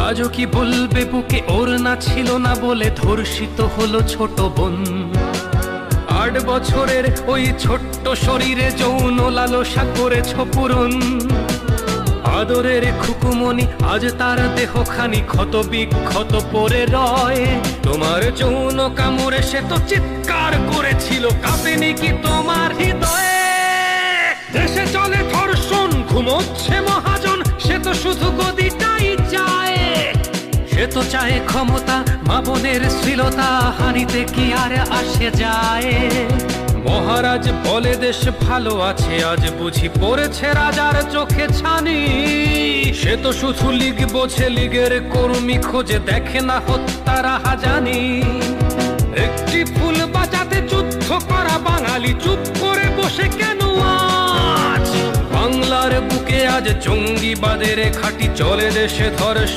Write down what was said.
আজও কি বলবে বুকে ওর না ছিল না বলে ধর্ষিত হলো ছোট বোন। 8 বছরের ওই ছোট্ট শরীরে যৌন লালসা করেছ পূরণ। আদরের খুকুমনি আজ তার দেহখানি ক্ষত বিক্ষত পড়ে রয়। তোমার যৌন কামড়ে সে তো চিৎকার করেছিল, কাঁপেনি কি তোমার হৃদয়ে? দেশে চলে ধর্ষণ, ঘুমোচ্ছে মহাজন, সে তো শুধু গদিটাই চায়। সে তো চায় ক্ষমতা, মা বোনের শ্লীলতা হানিতে কি আর আসে যায়? মহারাজ বলে দেশ ভালো আছে, আজ বুঝি পড়েছে রাজার চোখে ছানি। সে তো শুধু লীগ বোঝে, লীগের কর্মী খোঁজে, দেখে না হত্যার হাজানি। একটি ফুল বাজাতে যুদ্ধ করা বাঙালি চুপ করে বসে কেন আজ? বাংলার বুকে আজ জঙ্গিবাদের খাঁটি চলে, দেশে ধর্ষণ